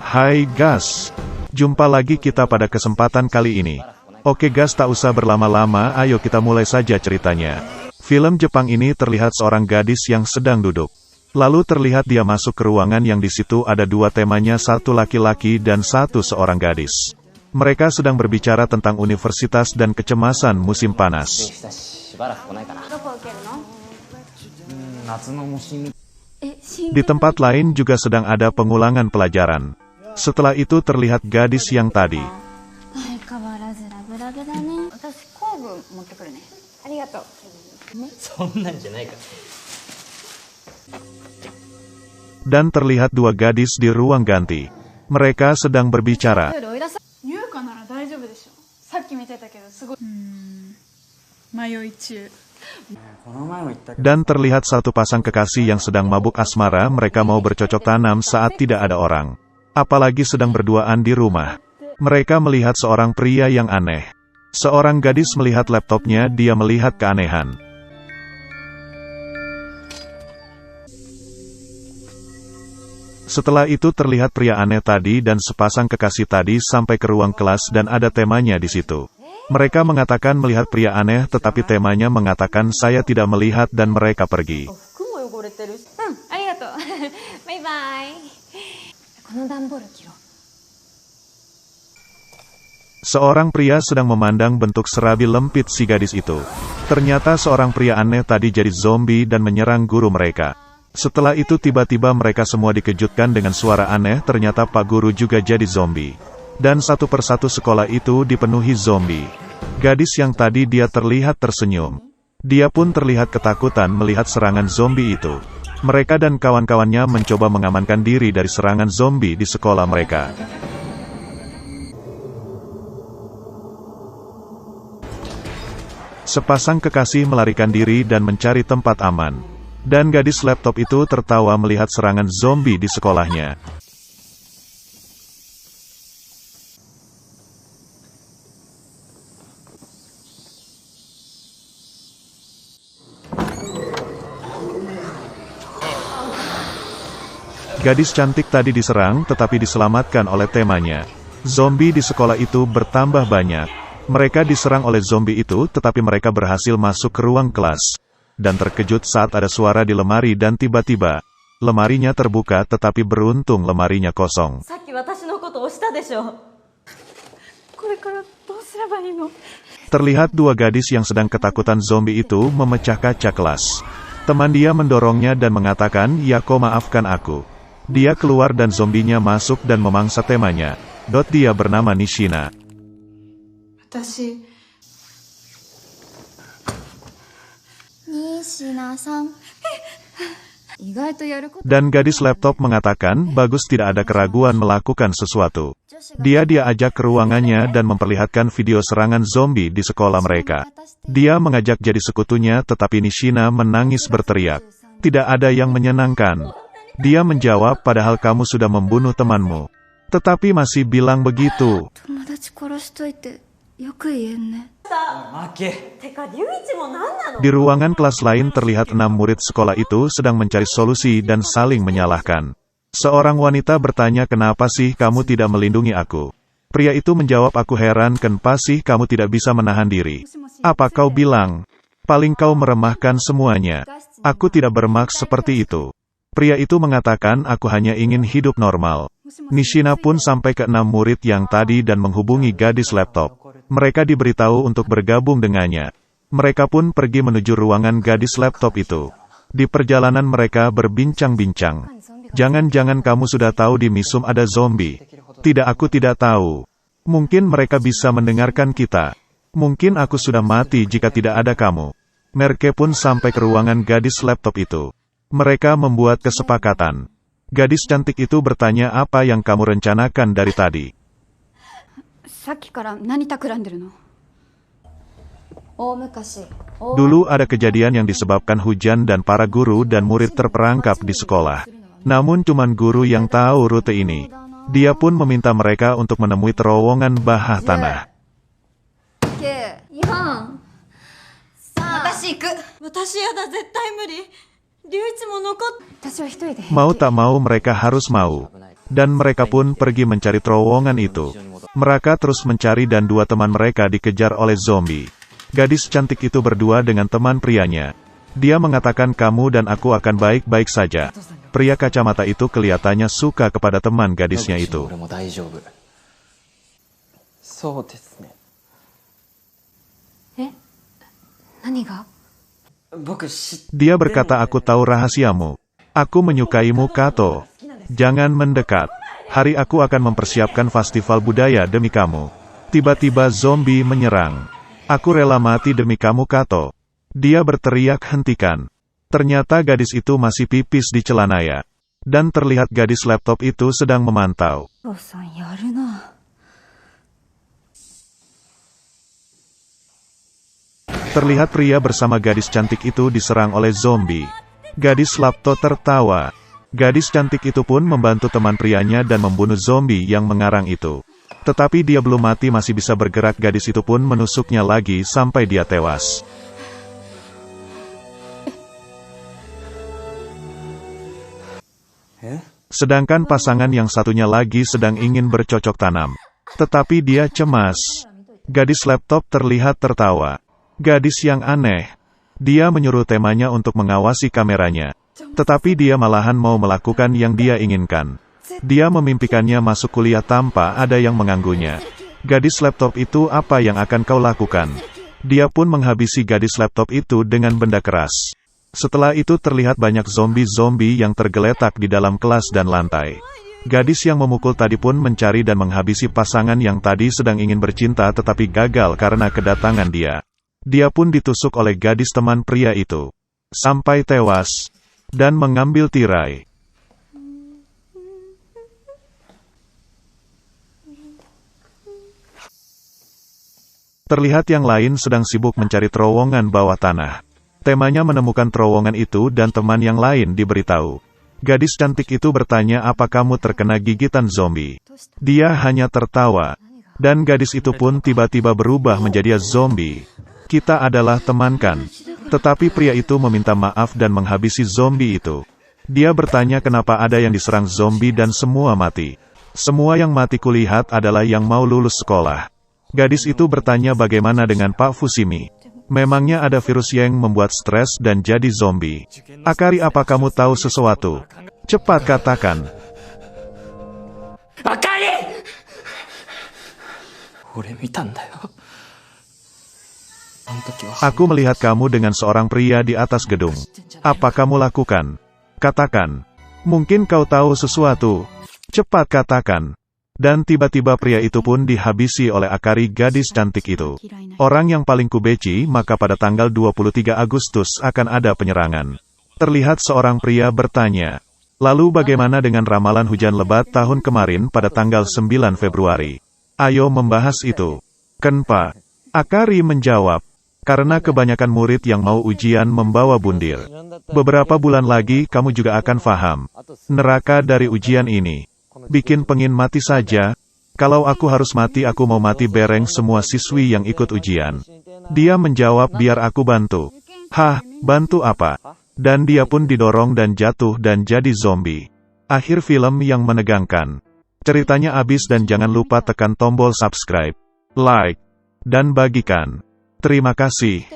Hai Gas, jumpa lagi kita pada kesempatan kali ini. Oke Gas, tak usah berlama-lama, ayo kita mulai saja ceritanya. Film Jepang ini terlihat seorang gadis yang sedang duduk. Lalu terlihat dia masuk ke ruangan yang di situ ada dua temanya, satu laki-laki dan satu seorang gadis. Mereka sedang berbicara tentang universitas dan kecemasan musim panas. Di tempat lain juga sedang ada pengulangan pelajaran. Setelah itu terlihat gadis yang tadi. Dan terlihat dua gadis di ruang ganti. Mereka sedang berbicara. Dan terlihat satu pasang kekasih yang sedang mabuk asmara, mereka mau bercocok tanam saat tidak ada orang. Apalagi sedang berduaan di rumah. Mereka melihat seorang pria yang aneh. Seorang gadis melihat laptopnya, dia melihat keanehan. Setelah itu terlihat pria aneh tadi dan sepasang kekasih tadi sampai ke ruang kelas dan ada temanya di situ. Mereka mengatakan melihat pria aneh, tetapi temanya mengatakan saya tidak melihat dan mereka pergi. Seorang pria sedang memandang bentuk serabi lempit si gadis itu. Ternyata seorang pria aneh tadi jadi zombie dan menyerang guru mereka. Setelah itu tiba-tiba mereka semua dikejutkan dengan suara aneh, ternyata Pak Guru juga jadi zombie. Dan satu persatu sekolah itu dipenuhi zombie. Gadis yang tadi dia terlihat tersenyum. Dia pun terlihat ketakutan melihat serangan zombie itu. Mereka dan kawan-kawannya mencoba mengamankan diri dari serangan zombie di sekolah mereka. Sepasang kekasih melarikan diri dan mencari tempat aman. Dan gadis laptop itu tertawa melihat serangan zombie di sekolahnya. Gadis cantik tadi diserang tetapi diselamatkan oleh temanya. Zombie di sekolah itu bertambah banyak. Mereka diserang oleh zombie itu tetapi mereka berhasil masuk ke ruang kelas. Dan terkejut saat ada suara di lemari dan tiba-tiba, lemarinya terbuka tetapi beruntung lemarinya kosong. Terlihat dua gadis yang sedang ketakutan zombie itu memecah kaca kelas. Teman dia mendorongnya dan mengatakan, "Ya kau maafkan aku." Dia keluar dan zombinya masuk dan memangsa temanya. Dia bernama Nishina. Dan gadis laptop mengatakan, bagus, tidak ada keraguan melakukan sesuatu. Dia ajak ke ruangannya dan memperlihatkan video serangan zombie di sekolah mereka. Dia mengajak jadi sekutunya tetapi Nishina menangis berteriak. Tidak ada yang menyenangkan. Dia menjawab, padahal kamu sudah membunuh temanmu. Tetapi masih bilang begitu. Di ruangan kelas lain terlihat 6 murid sekolah itu sedang mencari solusi dan saling menyalahkan. Seorang wanita bertanya, kenapa sih kamu tidak melindungi aku? Pria itu menjawab, aku heran kenapa sih kamu tidak bisa menahan diri. Apa kau bilang? Paling kau meremahkan semuanya. Aku tidak bermaksud seperti itu. Pria itu mengatakan, aku hanya ingin hidup normal. Nishina pun sampai ke 6 murid yang tadi dan menghubungi gadis laptop. Mereka diberitahu untuk bergabung dengannya. Mereka pun pergi menuju ruangan gadis laptop itu. Di perjalanan mereka berbincang-bincang. Jangan-jangan kamu sudah tahu di Misum ada zombie. Tidak, aku tidak tahu. Mungkin mereka bisa mendengarkan kita. Mungkin aku sudah mati jika tidak ada kamu. Mereka pun sampai ke ruangan gadis laptop itu. Mereka membuat kesepakatan. Gadis cantik itu bertanya, apa yang kamu rencanakan dari tadi? Dulu ada kejadian yang disebabkan hujan dan para guru dan murid terperangkap di sekolah. Namun cuman guru yang tahu rute ini. Dia pun meminta mereka untuk menemui terowongan bawah tanah. Mau tak mau mereka harus mau. Dan mereka pun pergi mencari terowongan itu. Mereka terus mencari dan dua teman mereka dikejar oleh zombie. Gadis cantik itu berdua dengan teman prianya. Dia mengatakan kamu dan aku akan baik-baik saja. Pria kacamata itu kelihatannya suka kepada teman gadisnya itu. Dia berkata, aku tahu rahasiamu. Aku menyukaimu, Kato. Jangan mendekat. Hari aku akan mempersiapkan festival budaya demi kamu. Tiba-tiba zombie menyerang. Aku rela mati demi kamu, Kato. Dia berteriak, hentikan. Ternyata gadis itu masih pipis di celananya. Dan terlihat gadis laptop itu sedang memantau. Terlihat pria bersama gadis cantik itu diserang oleh zombie. Gadis laptop tertawa. Gadis cantik itu pun membantu teman prianya dan membunuh zombie yang mengarang itu. Tetapi dia belum mati, masih bisa bergerak. Gadis itu pun menusuknya lagi sampai dia tewas. Sedangkan pasangan yang satunya lagi sedang ingin bercocok tanam. Tetapi dia cemas. Gadis laptop terlihat tertawa. Gadis yang aneh. Dia menyuruh temannya untuk mengawasi kameranya. Tetapi dia malahan mau melakukan yang dia inginkan. Dia memimpikannya masuk kuliah tanpa ada yang mengganggunya. Gadis laptop itu, apa yang akan kau lakukan? Dia pun menghabisi gadis laptop itu dengan benda keras. Setelah itu terlihat banyak zombie-zombie yang tergeletak di dalam kelas dan lantai. Gadis yang memukul tadi pun mencari dan menghabisi pasangan yang tadi sedang ingin bercinta tetapi gagal karena kedatangan dia. Dia pun ditusuk oleh gadis teman pria itu. Sampai tewas. Dan mengambil tirai. Terlihat yang lain sedang sibuk mencari terowongan bawah tanah. Temanya menemukan terowongan itu dan teman yang lain diberitahu. Gadis cantik itu bertanya, apa kamu terkena gigitan zombie? Dia hanya tertawa. Dan gadis itu pun tiba-tiba berubah menjadi zombie. Kita adalah teman kan? Tetapi pria itu meminta maaf dan menghabisi zombie itu. Dia bertanya kenapa ada yang diserang zombie dan semua mati. Semua yang mati kulihat adalah yang mau lulus sekolah. Gadis itu bertanya bagaimana dengan Pak Fushimi. Memangnya ada virus yang membuat stres dan jadi zombie. Akari, apa kamu tahu sesuatu? Cepat katakan. Akari! Aku melihat kamu dengan seorang pria di atas gedung. Apa kamu lakukan? Katakan. Mungkin kau tahu sesuatu. Cepat katakan. Dan tiba-tiba pria itu pun dihabisi oleh Akari, gadis cantik itu. Orang yang paling kubeci, maka pada tanggal 23 Agustus akan ada penyerangan. Terlihat seorang pria bertanya. Lalu bagaimana dengan ramalan hujan lebat tahun kemarin pada tanggal 9 Februari? Ayo membahas itu. Kenapa? Akari menjawab. Karena kebanyakan murid yang mau ujian membawa bundir. Beberapa bulan lagi kamu juga akan paham. Neraka dari ujian ini. Bikin pengin mati saja. Kalau aku harus mati, aku mau mati bareng semua siswi yang ikut ujian. Dia menjawab, biar aku bantu. Hah, bantu apa? Dan dia pun didorong dan jatuh dan jadi zombie. Akhir film yang menegangkan. Ceritanya habis dan jangan lupa tekan tombol subscribe, like, dan bagikan. Terima kasih.